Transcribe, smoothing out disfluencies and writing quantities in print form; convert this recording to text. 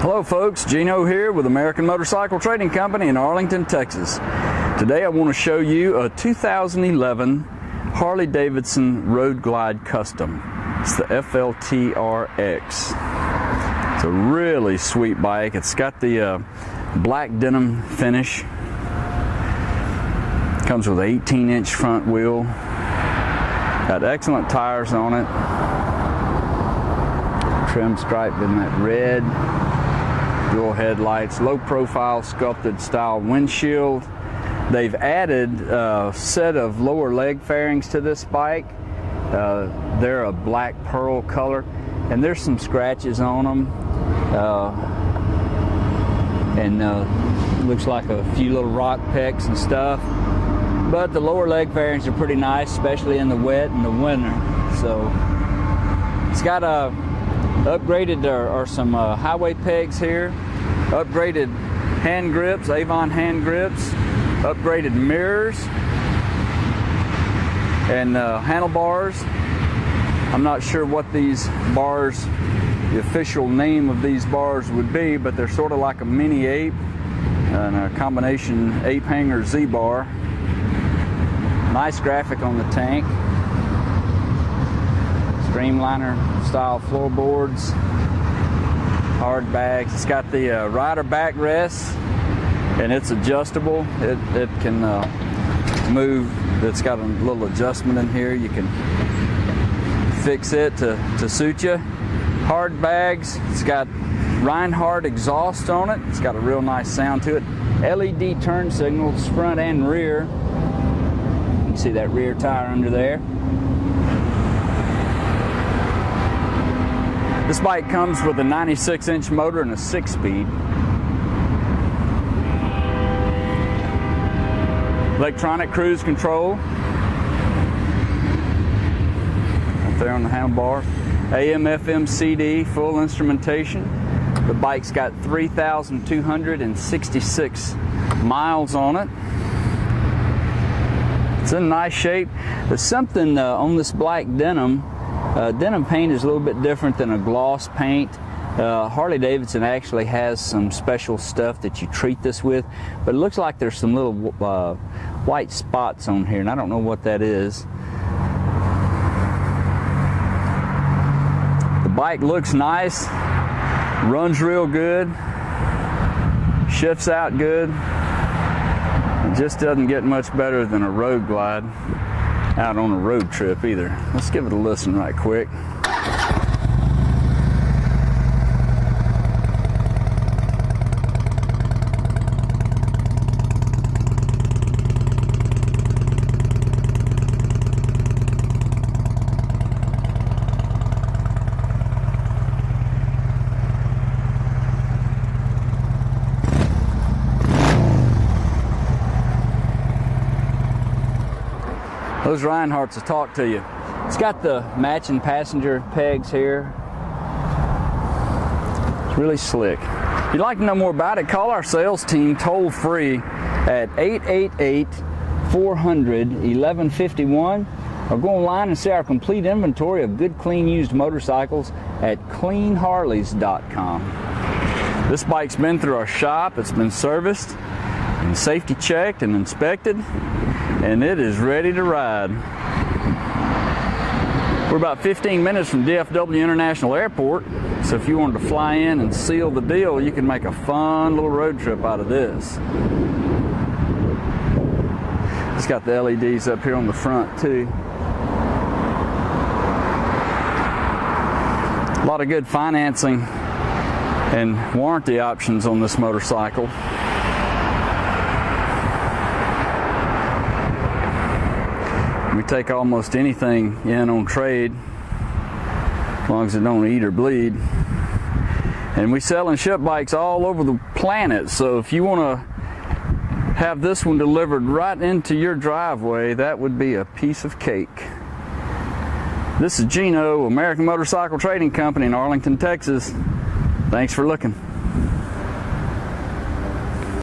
Hello folks, Gino here with American Motorcycle Trading Company in Arlington, Texas. Today I want to show you a 2011 Harley Davidson Road Glide Custom. It's the FLTRX. It's a really sweet bike. It's got the black denim finish. Comes with an 18-inch front wheel. Got excellent tires on it. Trim stripe in that red. Dual headlights, low profile sculpted style windshield. They've added a set of lower leg fairings to this bike. They're a black pearl color, and there's some scratches on them. Looks like a few little rock pecks and stuff. But the lower leg fairings are pretty nice, especially in the wet and the winter. So it's got a upgraded or some highway pegs here, upgraded hand grips, Avon hand grips, upgraded mirrors and handlebars. I'm not sure what these bars, the official name of these bars would be, but they're sort of like a mini ape and a combination ape hanger Z-bar. Nice graphic on the tank. Streamliner style floorboards, hard bags. It's got the rider backrest, and it's adjustable. It can move. It's got a little adjustment in here. You can fix it to suit you. Hard bags. It's got Reinhardt exhaust on it. It's got a real nice sound to it. LED turn signals front and rear. You can see that rear tire under there. This bike comes with a 96-inch motor and a 6-speed. Electronic cruise control. Up there on the handlebar. AM, FM, CD, full instrumentation. The bike's got 3,266 miles on it. It's in nice shape. There's something on this black denim. Denim paint is a little bit different than a gloss paint. Harley Davidson actually has some special stuff that you treat this with, but it looks like there's some little white spots on here, and I don't know what that is. The bike looks nice, runs real good, shifts out good. It just doesn't get much better than a road glide out on a road trip either. Let's give it a listen right quick. Those Reinhardts will talk to you. It's got the matching passenger pegs here. It's really slick. If you'd like to know more about it, call our sales team toll free at 888-400-1151, or go online and see our complete inventory of good, clean, used motorcycles at cleanharleys.com. This bike's been through our shop. It's been serviced and safety checked and inspected, and it is ready to ride. We're about 15 minutes from DFW International Airport, so if you wanted to fly in and seal the deal, you can make a fun little road trip out of this. It's got the LEDs up here on the front too. A lot of good financing and warranty options on this motorcycle. We take almost anything in on trade, as long as it don't eat or bleed. And we sell and ship bikes all over the planet, so if you want to have this one delivered right into your driveway, that would be a piece of cake. This is Gino, American Motorcycle Trading Company in Arlington, Texas. Thanks for looking.